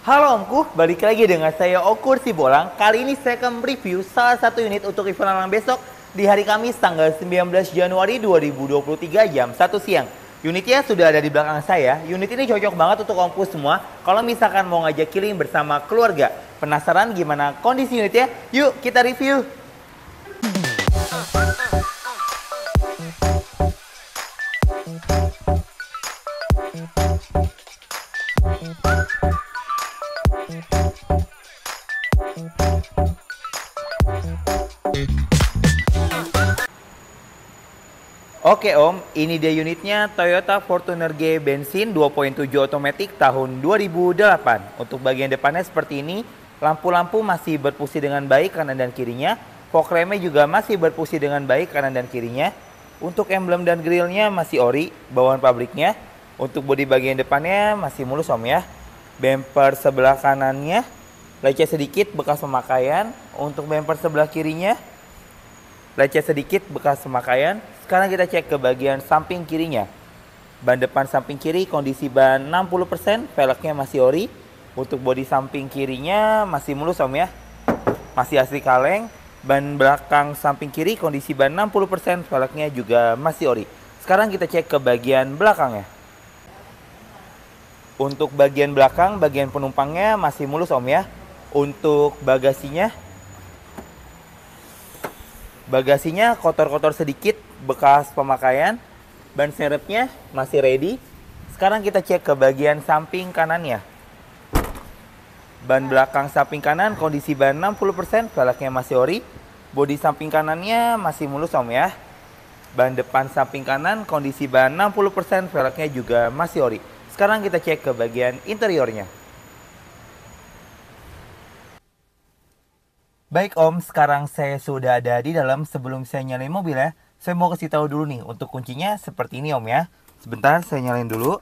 Halo Omku, balik lagi dengan saya Okur Sibolang. Kali ini saya akan mereview salah satu unit untuk event lelang besok di hari Kamis tanggal 19 Januari 2023 jam 1 siang. Unitnya sudah ada di belakang saya. Unit ini cocok banget untuk Omku semua kalau misalkan mau ngajak healing bersama keluarga. Penasaran gimana kondisi unitnya? Yuk kita review! Oke Om, ini dia unitnya Toyota Fortuner G bensin 2.7 otomatis tahun 2008. Untuk bagian depannya seperti ini, lampu-lampu masih berfungsi dengan baik kanan dan kirinya. Fog remnya juga masih berfungsi dengan baik kanan dan kirinya. Untuk emblem dan grillnya masih ori, bawaan pabriknya. Untuk bodi bagian depannya masih mulus Om ya. Bumper sebelah kanannya lecet sedikit bekas pemakaian. Untuk bumper sebelah kirinya lecet sedikit bekas pemakaian. Sekarang kita cek ke bagian samping kirinya. Ban depan samping kiri kondisi ban 60%, velgnya masih ori. Untuk bodi samping kirinya masih mulus Om ya. Masih asli kaleng. Ban belakang samping kiri kondisi ban 60%, velgnya juga masih ori. Sekarang kita cek ke bagian belakangnya. Untuk bagian belakang, bagian penumpangnya masih mulus Om ya. Untuk bagasinya kotor-kotor sedikit bekas pemakaian. Ban serepnya masih ready. Sekarang kita cek ke bagian samping kanannya. Ban belakang samping kanan kondisi ban 60%, velgnya masih ori. Bodi samping kanannya masih mulus Om ya. Ban depan samping kanan kondisi ban 60%, velgnya juga masih ori. Sekarang kita cek ke bagian interiornya. Baik Om, sekarang saya sudah ada di dalam. Sebelum saya nyalain mobil ya, saya mau kasih tahu dulu nih untuk kuncinya seperti ini Om ya. Sebentar saya nyalain dulu.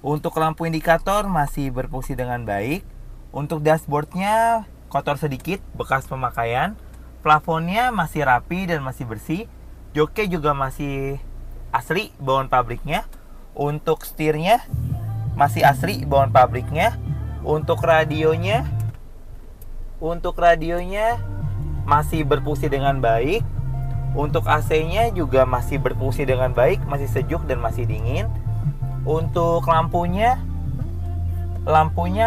Untuk lampu indikator masih berfungsi dengan baik. Untuk dashboardnya kotor sedikit bekas pemakaian. Plafonnya masih rapi dan masih bersih. Joknya juga masih asli bawaan pabriknya. Untuk setirnya masih asli bawaan pabriknya. Untuk radionya masih berfungsi dengan baik. Untuk AC-nya juga masih berfungsi dengan baik, masih sejuk dan masih dingin. Untuk lampunya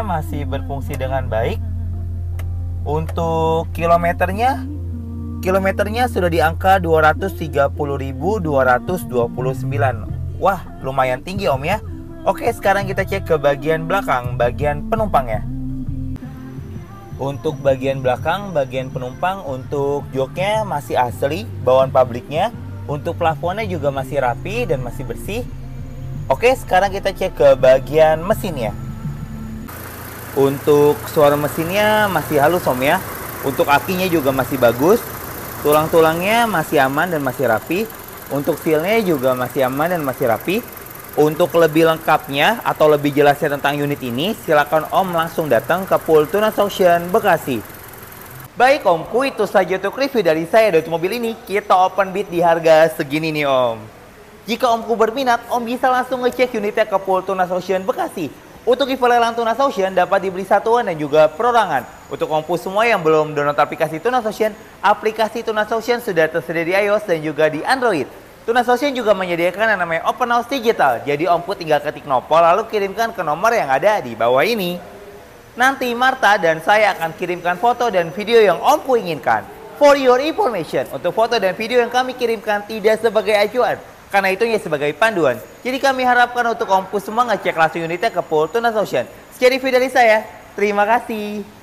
masih berfungsi dengan baik. Untuk kilometernya sudah di angka 230.229. Wah, lumayan tinggi Om ya. Oke, sekarang kita cek ke bagian belakang, bagian penumpangnya. Untuk bagian belakang, bagian penumpang, untuk joknya masih asli, bawaan pabriknya. Untuk plafonnya juga masih rapi dan masih bersih. Oke, sekarang kita cek ke bagian mesinnya. Untuk suara mesinnya masih halus Om ya. Untuk akinya juga masih bagus. Tulang-tulangnya masih aman dan masih rapi. Untuk sealnya juga masih aman dan masih rapi. Untuk lebih lengkapnya atau lebih jelasnya tentang unit ini, silakan Om langsung datang ke Pool Tunas Auction Bekasi. Baik Omku, itu saja untuk review dari saya dari mobil ini. Kita open bid di harga segini nih Om. Jika Omku berminat, Om bisa langsung ngecek unitnya ke Pool Tunas Auction Bekasi. Untuk event lelang Tunas Auction dapat dibeli satuan dan juga perorangan. Untuk Omku semua yang belum download aplikasi Tunas Auction sudah tersedia di iOS dan juga di Android. Tunas Auction juga menyediakan yang namanya Open House Digital. Jadi Omku tinggal ketik nopol lalu kirimkan ke nomor yang ada di bawah ini. Nanti Marta dan saya akan kirimkan foto dan video yang Omku inginkan. For your information, untuk foto dan video yang kami kirimkan tidak sebagai acuan, karena itu hanya sebagai panduan. Jadi kami harapkan untuk Omku semua ngecek langsung unitnya ke Pool Tunas Auction. Sekian review dari saya. Terima kasih.